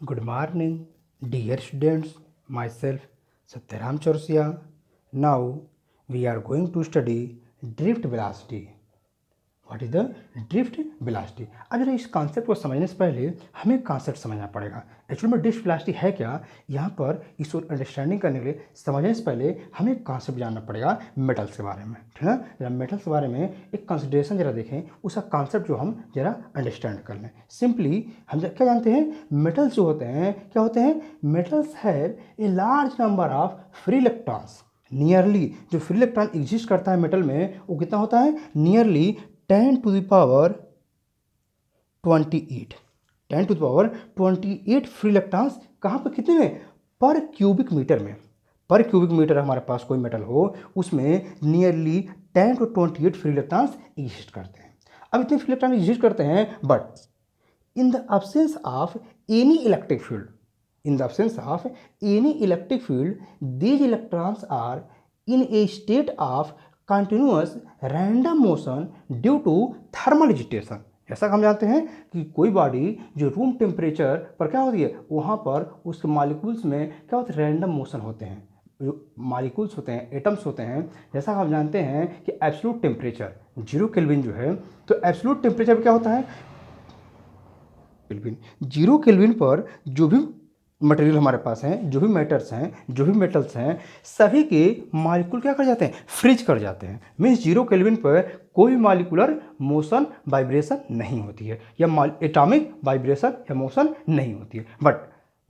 Good morning, dear students. Myself, Satyaram Chorsia. Now we are going to study drift velocity. What is the drift velocity. अब जरा इस concept को समझने से पहले हमें कॉन्सेप्ट समझना पड़ेगा। एक्चुअली में ड्रिफ्ट वेलोसिटी है क्या, यहाँ पर इसको अंडरस्टैंडिंग करने के लिए समझने से पहले हमें कॉन्सेप्ट जानना पड़ेगा मेटल्स के बारे में, ठीक है। जरा मेटल्स के बारे में एक कंसिडरेशन जरा देखें, उसका कॉन्सेप्ट जो हम जरा अंडरस्टैंड कर लें। सिंपली हम क्या जानते हैं, मेटल्स जो होते हैं क्या होते हैं, metals have a large number of free electrons. Nearly जो फ्री इलेक्ट्रॉन एग्जिस्ट करता है मेटल में वो कितना होता है, nearly 10 to the power 28 10 to the power 28 free electrons कहाँ पर, कितने में, पर क्यूबिक मीटर में। पर क्यूबिक मीटर हमारे पास कोई मेटल हो उसमें nearly 10 to 28 free electrons exist करते हैं। अब इतने फ्री इलेक्ट्रॉन एग्जिस्ट करते हैं, but in the absence of any electric field, in the absence of any electric field, these electrons are in a state of continuous random motion due to thermal agitation। ऐसा हम जानते हैं कि कोई body जो room temperature पर क्या होती है, वहाँ पर उसके मॉलिक्यूल्स में क्या होता है, रैंडम मोशन होते हैं। जो मॉलिक्यूल्स होते हैं, एटम्स होते हैं, जैसा हम जानते हैं कि एब्सोल्यूट टेम्परेचर 0 केल्विन जो है, तो एब्सोल्यूट टेम्परेचर पर क्या होता है, केल्विन 0 केल्विन पर जो भी मटेरियल हमारे पास हैं, जो भी मैटर्स हैं, जो भी मेटल्स हैं, सभी के मॉलिक्यूल क्या कर जाते हैं, फ्रीज कर जाते हैं। मीन्स 0 केल्विन पर कोई मॉलिकुलर मोशन वाइब्रेशन नहीं होती है, या एटॉमिक वाइब्रेशन या मोशन नहीं होती है। बट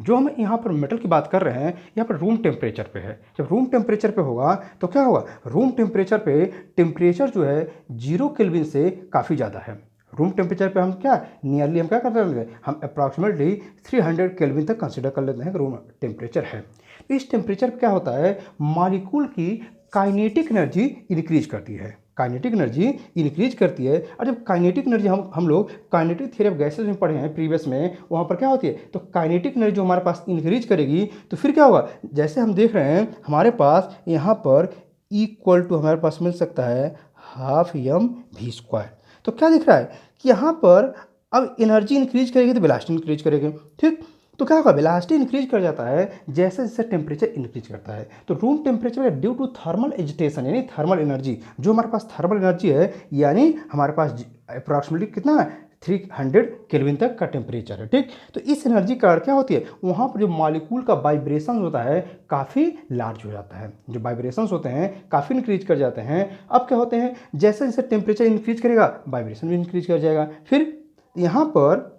जो हम यहाँ पर मेटल की बात कर रहे हैं, यहाँ पर रूम टेम्परेचर पे है। जब रूम टेम्परेचर पे होगा तो क्या होगा, रूम टेम्परेचर पे टेम्परेचर जो है 0 केल्विन से काफ़ी ज़्यादा है। रूम टेम्परेचर पे हम क्या नियरली हम क्या करते हैं, हम अप्रॉक्सीमेटली 300 केल्विन तक कंसिडर कर लेते हैं कि रूम टेम्परेचर है। तो इस टेम्परेचर पे क्या होता है, मॉलिक्यूल की काइनेटिक एनर्जी इंक्रीज करती है, काइनेटिक एनर्जी इंक्रीज करती है। और जब काइनेटिक एनर्जी हम लोग काइनेटिक थ्योरी ऑफ गैसेस में पढ़े हैं प्रीवियस में, वहाँ पर क्या होती है, तो काइनेटिक एनर्जी जो हमारे पास इंक्रीज करेगी तो फिर क्या होगा, जैसे हम देख रहे हैं हमारे पास यहाँ पर इक्वल टू हमारे पास मिल सकता है ½ mv²। तो क्या दिख रहा है कि यहाँ पर अब एनर्जी इंक्रीज करेगी तो वेलोसिटी इंक्रीज करेगी, ठीक। तो क्या होगा, वेलोसिटी इंक्रीज कर जाता है जैसे जैसे टेम्परेचर इंक्रीज करता है। तो room temperature due to thermal agitation, यानी थर्मल एनर्जी, जो हमारे पास थर्मल एनर्जी है, यानी हमारे पास अप्रॉक्सीमेटली कितना है, 300 केल्विन तक का टेम्परेचर है, ठीक। तो इस एनर्जी का क्या होती है, वहाँ पर जो मॉलिक्यूल का वाइब्रेशन होता है काफ़ी लार्ज हो जाता है, जो वाइब्रेशंस होते हैं काफ़ी इंक्रीज कर जाते हैं। अब क्या होते हैं, जैसे जैसे टेम्परेचर इंक्रीज करेगा वाइब्रेशन भी इंक्रीज कर जाएगा। फिर यहाँ पर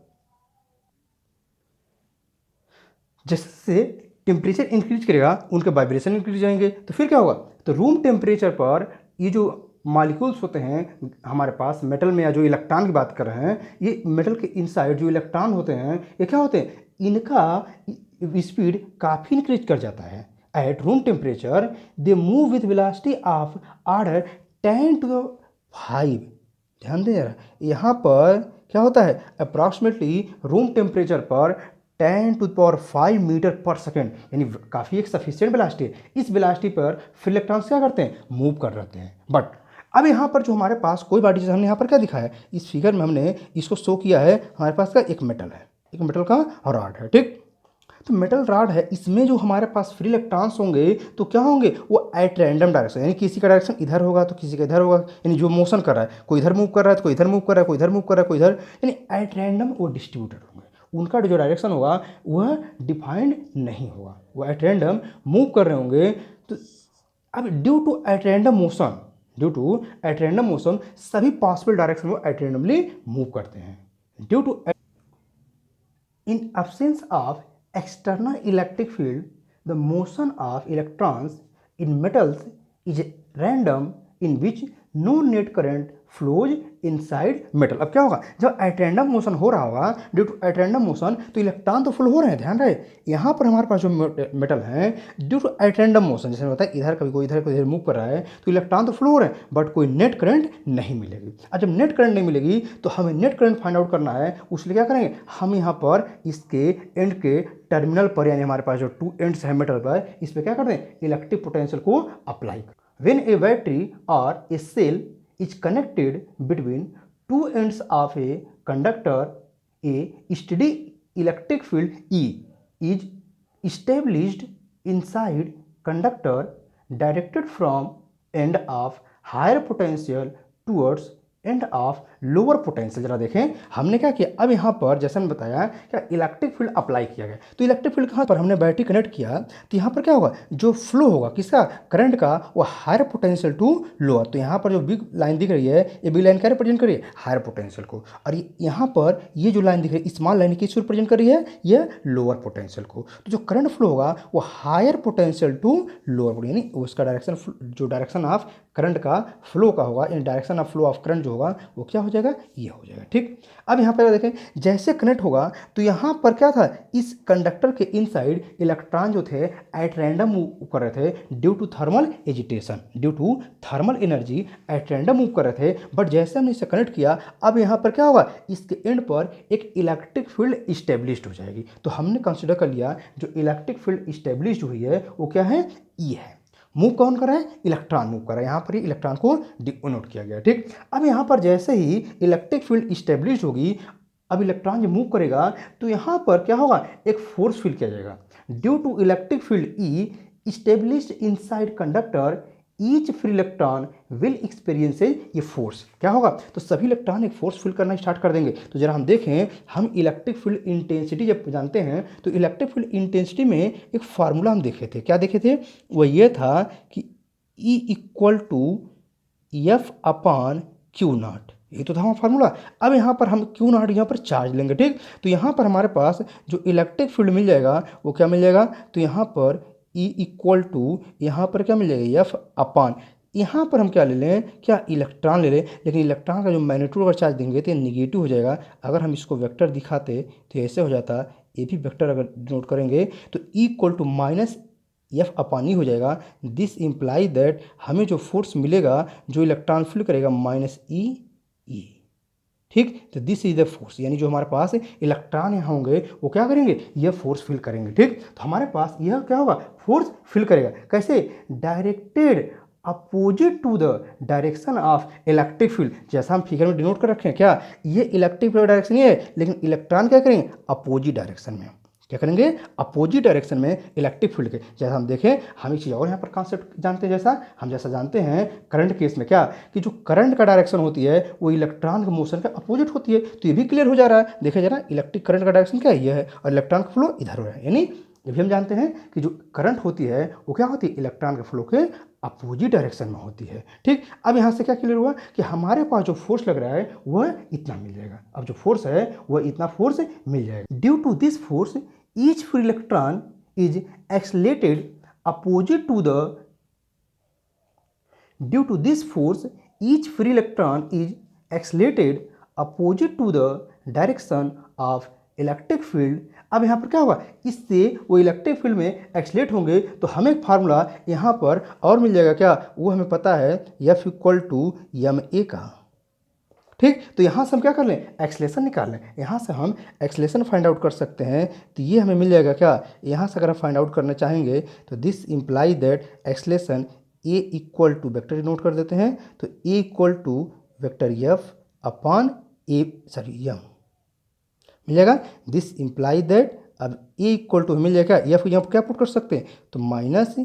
जैसे टेम्परेचर इंक्रीज करेगा उनके वाइब्रेशन इंक्रीज जाएंगे, तो फिर क्या होगा, तो रूम टेम्परेचर पर ये जो मॉलिक्यूल्स होते हैं हमारे पास मेटल में, या जो इलेक्ट्रॉन की बात कर रहे हैं, ये मेटल के इनसाइड जो इलेक्ट्रॉन होते हैं ये क्या होते हैं, इनका स्पीड काफ़ी इंक्रीज कर जाता है। At room temperature they move with velocity of order 10⁵। ध्यान दें जरा, यहाँ पर क्या होता है, अप्रॉक्सीमेटली रूम टेम्परेचर पर 10⁵ मीटर पर सेकेंड, यानी काफ़ी एक सफिशियंट वेलोसिटी है। इस वेलोसिटी पर फिर इलेक्ट्रॉन्स क्या करते हैं, मूव कर रहते हैं। बट अब यहाँ पर जो हमारे पास कोई बॉडी, जैसे हमने यहाँ पर क्या दिखाया है, इस फिगर में हमने इसको शो किया है, हमारे पास का एक मेटल है, एक मेटल का रॉड है, ठीक। तो मेटल रॉड है, इसमें जो हमारे पास फ्री इलेक्ट्रॉन्स होंगे तो क्या होंगे, वो एट रैंडम डायरेक्शन, यानी किसी का डायरेक्शन इधर होगा तो किसी का इधर होगा, यानी जो मोशन कर रहा है, कोई इधर मूव कर रहा है तो कोई इधर मूव कर रहा है, कोई इधर मूव कर रहा है, कोई इधर, यानी एट रैंडम वो डिस्ट्रीब्यूटेड होंगे। उनका जो डायरेक्शन होगा वह डिफाइंड नहीं होगा, वो एट रैंडम मूव कर रहे होंगे। तो अब due to at random motion सभी पॉसिबल डायरेक्शन वो एट रैंडमली मूव करते हैं। Due to in absence of external electric field, the motion of electrons in metals is random, in which no net current flows inside metal. अब क्या होगा, जब eight random motion हो रहा होगा, due to at random motion, तो electron तो flow हो रहे हैं, ध्यान रहे, यहाँ पर हमारे पास जो मेटल हैं due to at random motion, जैसे होता है इधर कभी कोई इधर मूव कर रहा है, तो इलेक्ट्रॉन तो फ्लो हो रहे हैं बट कोई नेट करंट नहीं मिलेगी। और जब नेट करंट नहीं मिलेगी तो हमें नेट करंट फाइंड आउट करना है, उसलिए क्या करेंगे, हम यहाँ पर इसके एंड के टर्मिनल पर, यानी हमारे पास जो 2 एंड्स हैं मेटल पर, इस पर क्या कर दें, इलेक्ट्रिक पोटेंशियल को अप्लाई कर। व्हेन ए बैटरी और ए cell is connected between 2 ends of a conductor, a steady electric field E is established inside conductor directed from end of higher potential towards end of lower potential. जरा देखें हमने क्या किया, अब यहाँ पर जैसे मैंने बताया क्या इलेक्ट्रिक फील्ड अप्लाई किया गया, तो इलेक्ट्रिक फील्ड कहाँ पर हमने बैटरी कनेक्ट किया, तो यहाँ पर क्या होगा, जो फ्लो होगा किसका, करंट का, वो हायर पोटेंशियल टू लोअर। तो यहाँ पर जो बिग लाइन दिख रही है, ये बिग लाइन क्या रिप्रेजेंट कर रही है, हायर पोटेंशियल को, और यहाँ पर ये जो लाइन दिख रही है स्मॉल लाइन किसको रिप्रेजेंट कर रही है, ये लोअर पोटेंशियल को। तो जो करंट फ्लो होगा वो हायर पोटेंशियल टू लोअर, यानी उसका डायरेक्शन, जो डायरेक्शन ऑफ करंट का फ्लो का होगा, इन direction of flow of current जो होगा वो क्या हो जाएगा, ये हो जाएगा। ठीक, अब यहाँ पर देखें जैसे कनेक्ट होगा तो यहाँ पर क्या था, इस कंडक्टर के इनसाइड इलेक्ट्रॉन जो थे एट रैंडम मूव कर रहे थे due to thermal agitation, due to thermal energy at random move कर रहे थे। बट जैसे हमने इसे कनेक्ट किया, अब यहाँ पर क्या होगा, इसके एंड पर एक इलेक्ट्रिक फील्ड इस्टेब्लिश्ड हो जाएगी। तो हमने कंसिडर कर लिया जो इलेक्ट्रिक फील्ड इस्टेब्लिश्ड हुई है वो क्या है, ई है। मूव कौन कर रहा है, इलेक्ट्रॉन मूव कर रहा है, यहाँ पर ही इलेक्ट्रॉन को डिनोट किया गया। ठीक, अब यहाँ पर जैसे ही इलेक्ट्रिक फील्ड इस्टेब्लिश होगी, अब इलेक्ट्रॉन जब मूव करेगा तो यहाँ पर क्या होगा, एक फोर्स फील किया जाएगा। Due to electric field E established inside conductor each free electron will experience ये फोर्स, क्या होगा, तो सभी इलेक्ट्रॉन एक फोर्स फील करना स्टार्ट कर देंगे। तो जरा हम देखें, हम इलेक्ट्रिक फील्ड इंटेंसिटी जब जानते हैं तो इलेक्ट्रिक फील्ड इंटेंसिटी में एक फार्मूला हम देखे थे, क्या देखे थे, वो ये था कि E equal to F upon Q naught, ये तो था हमारा फार्मूला। अब यहाँ पर हम क्यू नॉट यहाँ पर चार्ज लेंगे। ठीक, तो यहाँ पर हमारे पास जो इलेक्ट्रिक फील्ड मिल जाएगा वो क्या मिल जाएगा, तो यहाँ पर E इक्वल टू यहाँ पर क्या मिल जाएगा, एफ अपॉन, यहाँ पर हम क्या ले लें, क्या इलेक्ट्रॉन ले लें, लेकिन इलेक्ट्रॉन का जो मैग्नीट्यूड अगर चार्ज देंगे तो निगेटिव हो जाएगा। अगर हम इसको वेक्टर दिखाते तो ऐसे हो जाता, ये भी वेक्टर अगर नोट करेंगे तो E equal to minus F upon E हो जाएगा। दिस इम्प्लाई दैट हमें जो फोर्स मिलेगा, जो इलेक्ट्रॉन फील करेगा माइनस ई ई। ठीक, तो दिस इज द फोर्स, यानी जो हमारे पास इलेक्ट्रॉन यहाँ होंगे वो क्या करेंगे, यह फोर्स फील करेंगे। ठीक, तो हमारे पास यह क्या होगा, फोर्स फील करेगा, कैसे, directed opposite to the direction of electric field. जैसा हम फिगर में डिनोट कर रखे हैं, क्या ये इलेक्ट्रिक फील्ड डायरेक्शन ये है, लेकिन इलेक्ट्रॉन क्या करेंगे, अपोजिट डायरेक्शन में, क्या करेंगे, अपोजिट डायरेक्शन में इलेक्ट्रिक फील्ड के। जैसा हम देखें, हम एक चीज़ और यहाँ पर कॉन्सेप्ट जानते हैं, जैसा जानते हैं करंट केस में क्या, कि जो करंट का डायरेक्शन होती है वो इलेक्ट्रॉन के मोशन के अपोजिट होती है। तो ये भी क्लियर हो जा रहा है, देखा जा रहा है इलेक्ट्रिक करंट का डायरेक्शन क्या है, ये है, और इलेक्ट्रॉन का फ्लो इधर हो रहा है। यानी ये भी हम जानते हैं कि जो करंट होती है वो क्या होती है, इलेक्ट्रॉन के फ्लो के अपोजिट डायरेक्शन में होती है। ठीक, अब यहाँ से क्या क्लियर हुआ कि हमारे पास जो फोर्स लग रहा है वह इतना मिल जाएगा। अब जो फोर्स है वह इतना फोर्स मिल जाएगा। Due to this force each free electron is accelerated opposite to the, due to this force each free electron is accelerated opposite to the direction of electric field. अब यहाँ पर क्या होगा, इससे वो इलेक्ट्रिक फील्ड में एक्सलेट होंगे, तो हमें एक फार्मूला यहाँ पर और मिल जाएगा, क्या वो हमें पता है, F equal to M A का। ठीक, तो यहाँ से हम क्या कर लें, एक्सलेशन निकाल लें, यहाँ से हम एक्सलेशन फाइंड आउट कर सकते हैं। तो ये हमें मिल जाएगा, क्या यहाँ से अगर हम फाइंड आउट करना चाहेंगे तो this imply that acceleration A equal to, vector note कर देते हैं, तो A equal to vector F upon A M मिल जाएगा। दिस इम्प्लाई दैट, अब ए इक्वल टू मिल जाएगा, एफ यहाँ पर क्या पुट कर सकते हैं, तो माइनस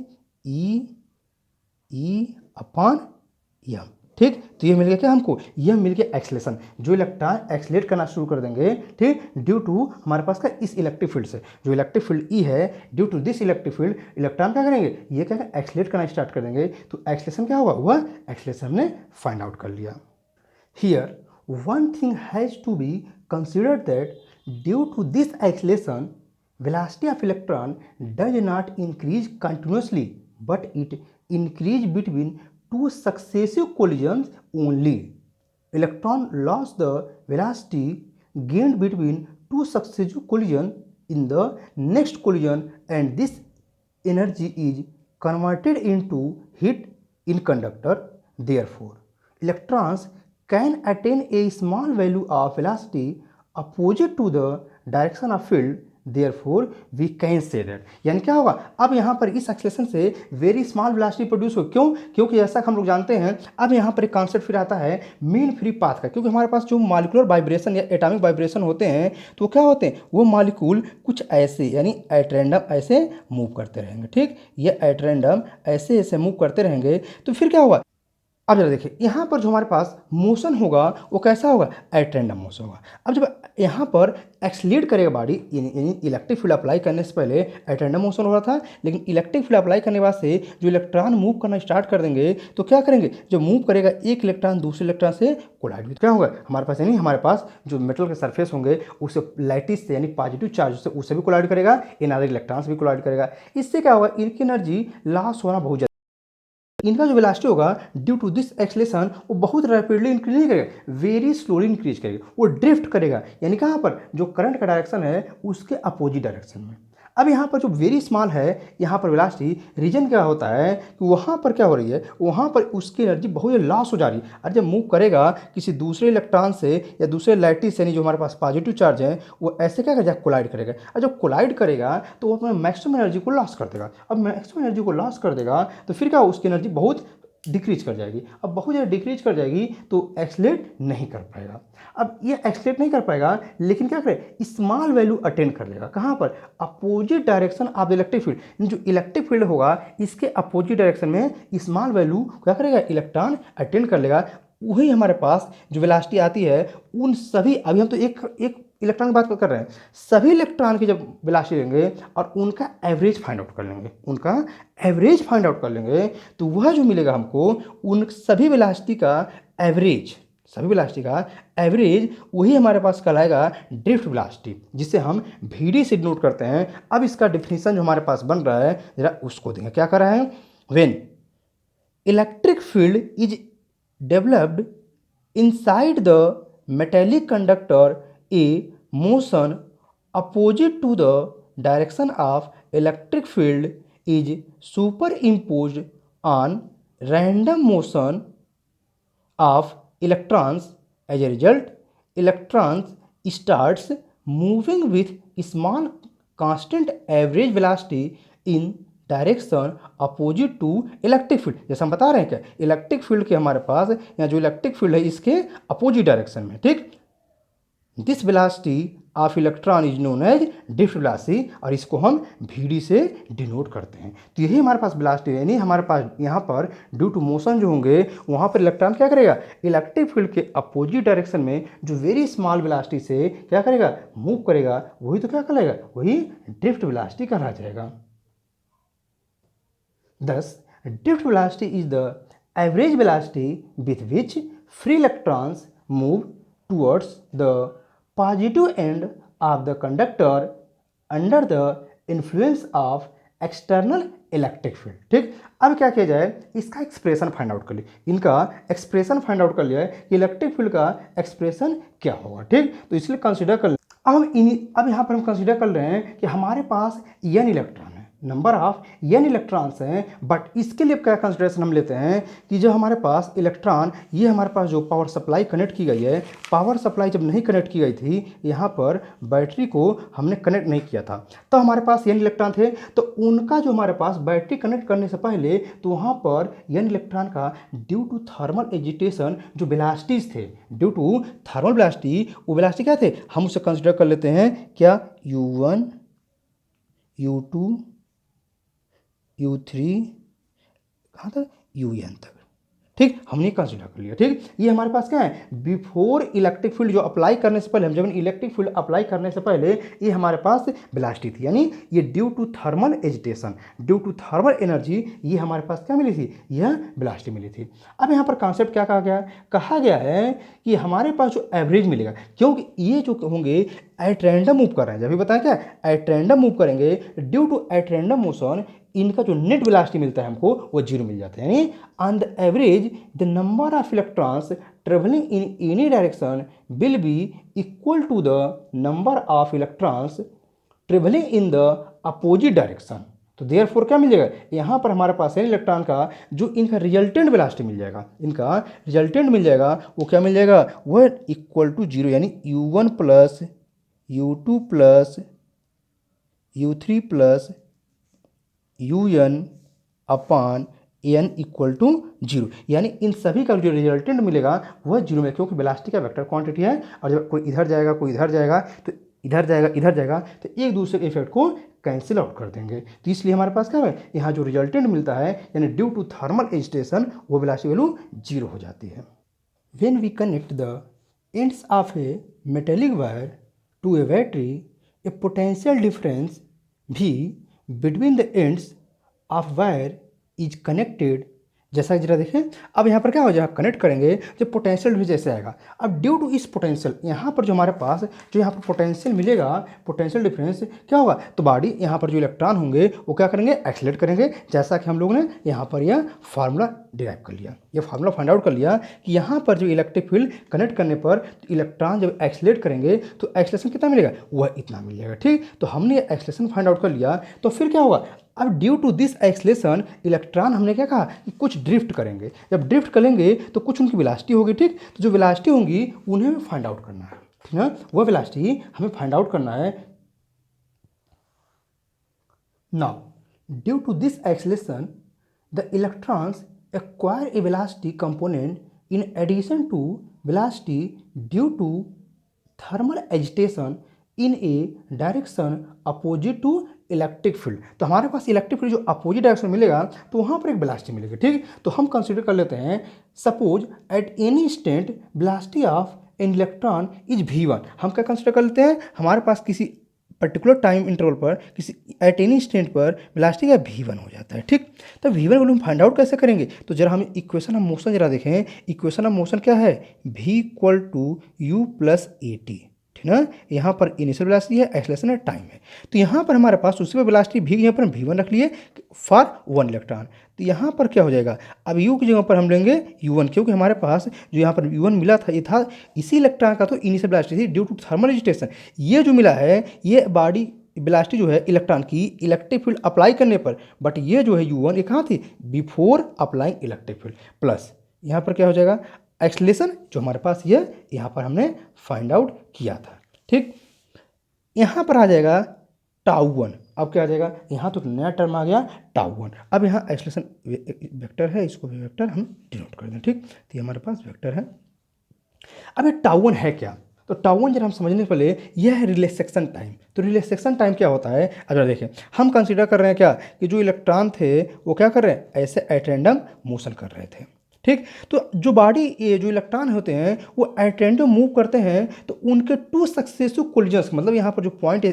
ई अपॉन एम। ठीक, तो ये मिल गया क्या हमको, यह मिल गया एक्सलेशन, जो इलेक्ट्रॉन एक्सलेट करना शुरू कर देंगे। ठीक, ड्यू टू हमारे पास का इस इलेक्ट्रिक फील्ड से, जो इलेक्ट्रिक फील्ड ई है, due to this electric field electron क्या करेंगे, ये क्या एक्सलेट करना स्टार्ट कर देंगे। तो एक्सलेशन क्या होगा, वह एक्सलेशन हमने फाइंड आउट कर लिया। Here one thing has to be considered that due to this acceleration velocity of electron does not increase continuously but it increase between two successive collisions only. Electron lost the velocity gained between two successive collisions in the next collision and this energy is converted into heat in conductor. Therefore, electrons can attain a small value of velocity opposite to the direction of field therefore we can say that, यानी क्या होगा, अब यहाँ पर इस acceleration से very small velocity produce हो। क्यों? क्योंकि जैसा कि हम लोग जानते हैं, अब यहाँ पर एक कॉन्सेप्ट फिर आता है मीन फ्री पाथ का, क्योंकि हमारे पास जो मॉलिक्यूलर वाइब्रेशन या एटॉमिक वाइब्रेशन होते हैं तो क्या होते हैं, वो मॉलिक्यूल कुछ ऐसे यानी एट रैंडम ऐसे मूव करते रहेंगे। ठीक, ये एट रैंडम ऐसे ऐसे मूव करते रहेंगे तो फिर क्या होगा, अब जरा देखिए यहाँ पर जो हमारे पास मोशन होगा वो कैसा होगा, एट रैंडम मोशन होगा। अब जब यहाँ पर एक्सलीड करेगा बॉडी, यानी इलेक्ट्रिक फील्ड अप्लाई करने से पहले एट रैंडम मोशन हो रहा था, लेकिन इलेक्ट्रिक फील्ड अप्लाई करने के बाद से जो इलेक्ट्रॉन मूव करना स्टार्ट कर देंगे तो क्या करेंगे, जो मूव करेगा एक इलेक्ट्रॉन दूसरे इलेक्ट्रॉन से कोलाइड भी क्या होगा हमारे पास, यानी हमारे पास जो मेटल के सरफेस होंगे उससे लैटिस से यानी पॉजिटिव चार्ज से उससे भी कोलाइड करेगा, इन अदर इलेक्ट्रॉन्स भी कोलाइड करेगा। इससे क्या होगा, इनकी एनर्जी लॉस होना बहुत, इनका जो वेलोसिटी होगा ड्यू टू दिस एक्सेलेरेशन वो बहुत रैपिडली इंक्रीज नहीं करेगा, वेरी स्लोली इंक्रीज करेगा, वो ड्रिफ्ट करेगा, यानी कहाँ पर जो करंट का डायरेक्शन है उसके अपोजिट डायरेक्शन में। अब यहाँ पर जो वेरी स्मॉल है यहाँ पर वेलोसिटी रीजन क्या होता है कि वहाँ पर क्या हो रही है, वहाँ पर उसकी एनर्जी बहुत लॉस हो जा रही है, और जब मूव करेगा किसी दूसरे इलेक्ट्रॉन से या दूसरे लैटिस यानी जो हमारे पास पॉजिटिव चार्ज है वो ऐसे क्या करेगा, कोलाइड करेगा, और जब कोलाइड करेगा तो वो अपने मैक्सिमम एनर्जी को लॉस कर देगा। अब मैक्सिमम एनर्जी को लॉस कर देगा तो फिर क्या, उसकी एनर्जी बहुत डिक्रीज कर जाएगी। अब बहुत ज़्यादा डिक्रीज कर जाएगी तो एक्सलेट नहीं कर पाएगा। अब ये एक्सलेट नहीं कर पाएगा, लेकिन क्या करे, स्मॉल वैल्यू अटेंड कर लेगा, कहाँ पर, opposite direction of the electric field, जो इलेक्ट्रिक फील्ड होगा इसके अपोजिट डायरेक्शन में स्मॉल वैल्यू क्या करेगा, इलेक्ट्रॉन अटेंड कर लेगा। वही हमारे पास जो वेलोसिटी आती है उन सभी, अभी हम तो एक एक इलेक्ट्रॉन की बात कर रहे हैं, सभी इलेक्ट्रॉन की जब वेलोसिटी लेंगे और उनका एवरेज फाइंड आउट कर लेंगे, उनका एवरेज फाइंड आउट कर लेंगे तो वह जो मिलेगा हमको उन सभी वेलोसिटी का एवरेज, सभी वेलोसिटी का एवरेज वही हमारे पास कहलाएगा ड्रिफ्ट वेलोसिटी, जिसे हम VD से डिनोट करते हैं। अब इसका डिफिनीशन जो हमारे पास बन रहा है जरा उसको देंगे, क्या कर रहा है, when electric field is developed inside the metallic conductor, a motion opposite to the direction of electric field is superimposed on random motion of electrons. As a result, electrons starts moving with small constant average velocity in direction opposite to electric field. जैसे हम बता रहे हैं क्या, electric field के हमारे पास या जो इलेक्ट्रिक फील्ड है इसके अपोजिट डायरेक्शन में। ठीक, this velocity of electron is known as drift velocity, और इसको हम VD से डिनोट करते हैं। तो यही हमारे पास वेलोसिटी, यानी हमारे पास यहाँ पर ड्यू टू मोशन जो होंगे वहाँ पर इलेक्ट्रॉन क्या करेगा, इलेक्ट्रिक फील्ड के अपोजिट डायरेक्शन में जो वेरी स्मॉल वेलोसिटी से क्या करेगा, मूव करेगा, वही तो क्या कहलाएगा, वही ड्रिफ्ट वेलोसिटी कहा जाएगा। Thus, drift velocity is the average velocity with which free electrons move towards the positive end of the conductor under the influence of external electric field. ठीक, अब क्या किया जाए, इसका एक्सप्रेशन फाइंड आउट कर लिए, इनका एक्सप्रेशन फाइंड आउट कर लिया है कि इलेक्ट्रिक फील्ड का एक्सप्रेशन क्या होगा। ठीक, तो इसलिए कंसीडर कर, अब यहाँ पर हम कंसीडर कर रहे हैं कि हमारे पास n इलेक्ट्रॉन है, नंबर ऑफ n इलेक्ट्रॉन्स हैं, बट इसके लिए क्या कंसिडरेशन हम लेते हैं कि जो हमारे पास इलेक्ट्रॉन, ये हमारे पास जो पावर सप्लाई कनेक्ट की गई है, पावर सप्लाई जब नहीं कनेक्ट की गई थी, यहाँ पर बैटरी को हमने कनेक्ट नहीं किया था, तो हमारे पास n इलेक्ट्रॉन थे, तो उनका जो हमारे पास बैटरी कनेक्ट करने से पहले तो वहाँ पर n इलेक्ट्रॉन का ड्यू टू थर्मल एजिटेशन जो वेलोसिटीज थे, ड्यू टू थर्मल वेलोसिटी, वो वेलोसिटी क्या थे, हम उसे कंसिडर कर लेते हैं क्या, U1 U2 U3 कहाँ तक, UN तक। ठीक, हमने कंसिडर कर लिया। ठीक, ये हमारे पास क्या है, बिफोर इलेक्ट्रिक फील्ड जो अप्लाई करने से पहले, हम जब इलेक्ट्रिक फील्ड अप्लाई करने से पहले ये हमारे पास वेलोसिटी थी, यानी ये due to thermal agitation, due to thermal energy, ये हमारे पास क्या मिली थी, यह वेलोसिटी मिली थी। अब यहाँ पर कॉन्सेप्ट क्या कहा गया है कि हमारे पास जो एवरेज मिलेगा, क्योंकि ये जो होंगे एट रैंडम मूव कर रहे हैं, जब भी बताया क्या, एट रैंडम मूव करेंगे, due to at random motion इनका जो नेट वेलोसिटी मिलता है हमको वो 0 मिल जाता है, यानी on the average the number of electrons travelling in any direction will be equal to the number of electrons travelling in the opposite direction. तो देयरफॉर क्या मिल जाएगा, यहाँ पर हमारे पास है इलेक्ट्रॉन का जो इनका रिजल्टेंट वेलोसिटी मिल जाएगा, इनका रिजल्टेंट मिल जाएगा, वो क्या मिल जाएगा, वो इक्वल टू 0, यानी U1 plus U2 plus u3 plus un upon N equal to zero, यानी इन सभी का जो रिजल्टेंट मिलेगा वह जीरो में, क्योंकि वेलोसिटी का वेक्टर क्वांटिटी है और जब कोई इधर जाएगा कोई इधर जाएगा तो इधर जाएगा तो एक दूसरे के इफेक्ट को कैंसिल आउट कर देंगे। तो इसलिए हमारे पास क्या है, यहाँ जो रिजल्टेंट मिलता है यानी ड्यू टू थर्मल एजिटेशन वो वेलोसिटी वैल्यू जीरो हो जाती है। When we connect the ends of a metallic wire to a battery a potential difference भी between the ends of wire is connected. जैसा कि जरा देखें, अब यहाँ पर क्या हो जाएगा, कनेक्ट करेंगे जब पोटेंशियल भी जैसे आएगा। अब ड्यू टू इस पोटेंशियल, यहाँ पर जो हमारे पास जो यहाँ पर पोटेंशियल मिलेगा, पोटेंशियल डिफरेंस क्या होगा, तो बॉडी यहाँ पर जो इलेक्ट्रॉन होंगे वो क्या करेंगे, एक्सीलरेट करेंगे। जैसा कि हम लोगों ने यहाँ पर यह फार्मूला डिराइव कर लिया, ये फार्मूला फाइंड आउट कर लिया कि यहाँ पर जो इलेक्ट्रिक फील्ड कनेक्ट करने पर इलेक्ट्रॉन जब एक्सीलरेट करेंगे तो एक्सीलरेशन कितना मिलेगा, वह इतना मिल जाएगा। ठीक, तो हमने एक्सीलरेशन फाइंड आउट कर लिया। तो फिर क्या होगा, अब due to this acceleration electron हमने क्या कहा कि कुछ ड्रिफ्ट करेंगे। जब ड्रिफ्ट करेंगे तो कुछ उनकी वेलोसिटी होगी। ठीक, तो जो वेलोसिटी होंगी उन्हें हमें फाइंड आउट करना है, ठीक ना, वह वेलोसिटी हमें फाइंड आउट करना है। Now due to this acceleration the electrons acquire a velocity component in addition to velocity due to thermal agitation in a direction opposite to electric field. तो हमारे पास इलेक्ट्रिक फील्ड जो opposite direction मिलेगा तो वहाँ पर एक वेलोसिटी मिलेगी। ठीक, तो हम कंसीडर कर लेते हैं, suppose at any instant velocity of an electron is v1। हम क्या कंसीडर कर लेते हैं, हमारे पास किसी पर्टिकुलर टाइम इंटरवल पर किसी एट एनी इंस्टेंट पर वेलोसिटी का v1 हो जाता है। ठीक, तो v1 वैल्यू हम फाइंड आउट कैसे करेंगे, तो जरा हम इक्वेशन ऑफ मोशन जरा देखें। इक्वेशन ऑफ मोशन क्या है, v equal to u plus A T, ठीक ना। यहाँ पर इनिशियल वेलोसिटी है, एक्सेलरेशन है, टाइम है। तो यहाँ पर हमारे पास उसी पर वेलोसिटी v, यहाँ पर हम v1 रख लिए फॉर वन इलेक्ट्रॉन। तो यहाँ पर क्या हो जाएगा, अब u की जगह पर हम लेंगे u1, क्योंकि हमारे पास जो यहाँ पर u1 मिला था ये था इसी इलेक्ट्रॉन का तो इनिशियल वेलोसिटी थी ड्यू टू थर्मल एजिटेशन। ये जो मिला है ये बॉडी वेलोसिटी जो है इलेक्ट्रॉन की इलेक्ट्रिक फील्ड अप्लाई करने पर, बट ये जो है u1 ये कहाँ थी, before applying electric field, plus यहाँ पर क्या हो जाएगा, एक्सेलरेशन जो हमारे पास ये यहाँ पर हमने फाइंड आउट किया था। ठीक, यहाँ पर आ जाएगा टाउ1। अब क्या आ जाएगा, यहाँ तो नया टर्म आ गया टाउ1। अब यहाँ एक्सेलरेशन वेक्टर है, इसको भी वेक्टर हम डिनोट कर दें। ठीक, तो ये हमारे पास वेक्टर है। अब ये टाउ1 है क्या, तो टाउ1 जब हम समझने से पहले यह है रिलैक्सेशन टाइम। तो रिलैक्सेशन टाइम क्या होता है, अगर देखें हम कंसीडर कर रहे हैं क्या कि जो इलेक्ट्रॉन थे वो क्या कर रहे हैं, ऐसे एट रैंडम मोशन कर रहे थे। ठीक, तो जो बॉडी ये जो इलेक्ट्रॉन होते हैं वो एट रैंडम मूव करते हैं तो उनके टू सक्सेसिव कोलिजन्स, मतलब यहाँ पर जो पॉइंट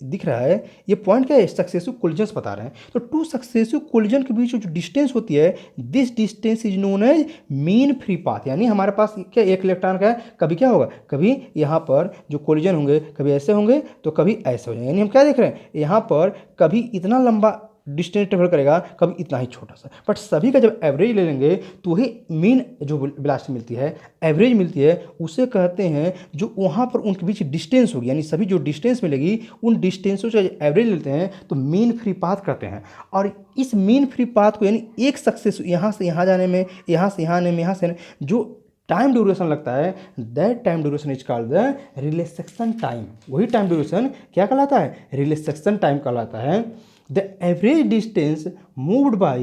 दिख रहा है ये पॉइंट क्या है, सक्सेसिव कोलिजन्स बता रहे हैं। तो टू सक्सेसिव कोलिजन के बीच जो डिस्टेंस होती है this distance is known as mean free path. यानी हमारे पास क्या एक इलेक्ट्रॉन का है, कभी क्या होगा, कभी यहाँ पर जो कोलिजन होंगे कभी ऐसे होंगे तो कभी ऐसे हो जाएंगे। यानी हम क्या देख रहे हैं, यहाँ पर कभी इतना लंबा डिस्टेंस ट्रेवल करेगा कभी इतना ही छोटा सा, बट सभी का जब एवरेज ले लेंगे तो वही मीन जो वेलोसिटी मिलती है, एवरेज मिलती है, उसे कहते हैं जो वहाँ पर उनके बीच डिस्टेंस होगी। यानी सभी जो डिस्टेंस मिलेगी उन डिस्टेंसों से एवरेज लेते हैं तो मीन फ्री पाथ करते हैं। और इस मीन फ्री पाथ को यानी एक सक्सेस यहाँ से यहाँ जाने में, यहाँ से यहाँ आने में, यहाँ से जो टाइम ड्यूरेशन लगता है that time duration is called the relaxation time. वही टाइम ड्यूरेशन क्या कहलाता है, रिलैक्सेशन टाइम कहलाता है। The average distance moved by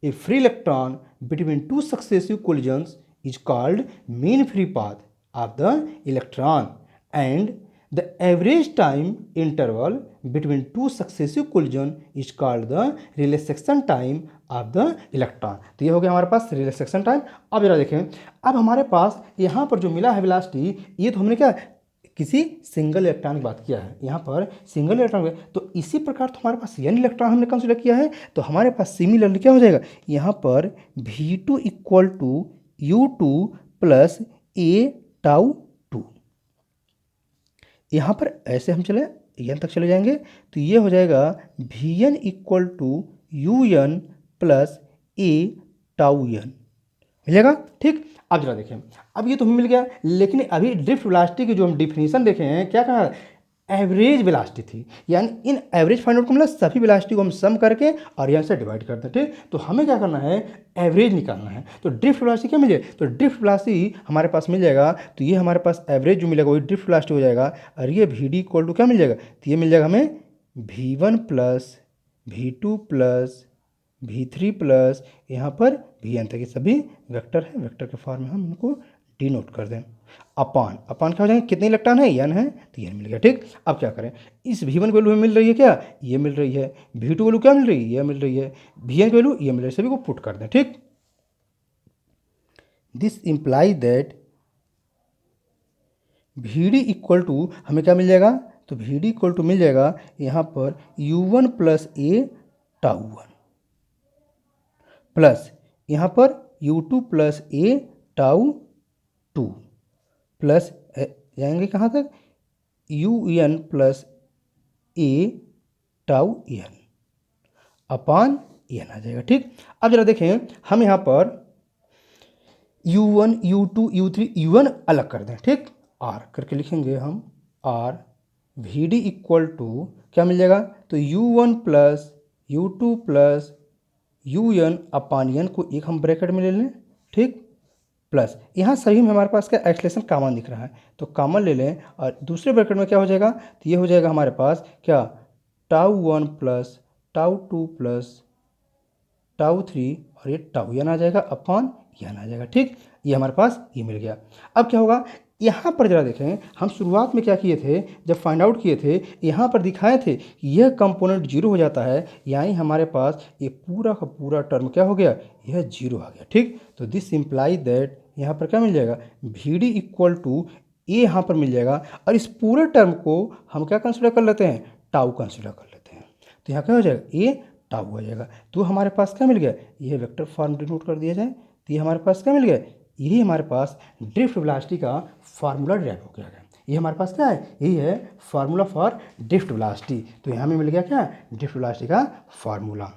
a free electron between two successive collisions is called mean free path of the electron, and the average time interval between two successive collisions is called the relaxation time of the electron। तो ये हो गया हमारे पास relaxation time. अब जरा देखें, अब हमारे पास यहाँ पर जो मिला है वेलोसिटी, ये तो हमने क्या किसी सिंगल इलेक्ट्रॉन की बात किया है, यहाँ पर सिंगल इलेक्ट्रॉन, तो इसी प्रकार तो हमारे पास n इलेक्ट्रॉन हमने कंसीडर किया है। तो हमारे पास सिमिलरली क्या हो जाएगा, यहाँ पर v2 equal to u2 plus A tau 2। यहाँ पर ऐसे हम चले n तक चले जाएंगे तो ये हो जाएगा vn equal to un plus A tau n मिलेगा। ठीक, अब जरा देखें, अब ये तो हमें मिल गया, लेकिन अभी ड्रिफ्ट वेलोसिटी की जो हम डिफिनीशन देखे हैं क्या कहा, एवरेज वेलोसिटी थी। यानी इन एवरेज फाइंड आउट को मतलब सभी वेलोसिटी को हम सम करके और यहाँ से डिवाइड करते हैं। ठीक, तो हमें क्या करना है, एवरेज निकालना है। तो ड्रिफ्ट वेलोसिटी क्या मिल जाए, तो ड्रिफ्ट वेलोसिटी हमारे पास मिल जाएगा, तो ये हमारे पास एवरेज जो मिलेगा वही ड्रिफ्ट वेलोसिटी हो जाएगा। और ये वी डी इक्वल टू क्या मिल जाएगा, तो ये मिल जाएगा हमें V1 plus V2 plus V3 plus यहाँ पर Vn तक, ये सभी वेक्टर हैं। वेक्टर के फॉर्म में हम इनको डिनोट कर दें। अपान अपान क्या हो जाएंगे, कितने इलेक्ट्रॉन है, n है तो n मिल गया। ठीक, अब क्या करें, इस V1 की वैल्यू हमें मिल रही है क्या, ये मिल रही है। V2 वैल्यू क्या मिल रही है, ये मिल रही है। Vn की वैल्यू ये मिल रही है, सभी को पुट कर दें। ठीक, this imply that Vd equal to हमें क्या मिल जाएगा, तो Vd इक्वल टू मिल जाएगा यहाँ पर U1 plus A tau 1 plus यहाँ पर U2 plus A tau 2 plus जाएंगे कहाँ तक, UN plus A tau n upon n आ जाएगा। ठीक, अब जरा देखें, हम यहाँ पर U1 U2 U3 UN अलग कर दें। ठीक, R करके लिखेंगे हम, R Vd इक्वल टू क्या मिल जाएगा, तो U1 plus U2 plus UN अपान n को एक हम ब्रैकेट में ले लें। ठीक, प्लस यहाँ सभी में हमारे पास क्या एक्सलेशन कॉमन दिख रहा है, तो कॉमन ले लें और दूसरे ब्रैकेट में क्या हो जाएगा, तो ये हो जाएगा हमारे पास क्या, tau 1 plus tau 2 plus tau 3 और ये टाउ n आ जाएगा अपान n आ जाएगा। ठीक, ये हमारे पास ये मिल गया। अब क्या होगा, यहाँ पर जरा देखें, हम शुरुआत में क्या किए थे, जब फाइंड आउट किए थे यहाँ पर दिखाए थे कि यह कंपोनेंट जीरो हो जाता है, यानी हमारे पास ये पूरा का पूरा टर्म क्या हो गया, यह जीरो आ गया। ठीक, तो दिस इम्प्लाई दैट यहाँ पर क्या मिल जाएगा, Vd इक्वल टू ए यहाँ पर मिल जाएगा, और इस पूरे टर्म को हम क्या कंसिडर कर लेते हैं, टाउ कंसिडर कर लेते हैं। तो यहाँ क्या हो जाएगा, ए टाउ हो जाएगा। तो हमारे पास क्या मिल गया, ये वेक्टर फॉर्म डिनोट कर दिया जाए, तो ये हमारे पास क्या मिल गया, यही हमारे पास ड्रिफ्ट वेलोसिटी का फार्मूला ड्राइव हो गया। ये हमारे पास क्या है, यही है फार्मूला फॉर ड्रिफ्ट वेलोसिटी। तो यहाँ में मिल गया क्या, ड्रिफ्ट वेलोसिटी का फार्मूला।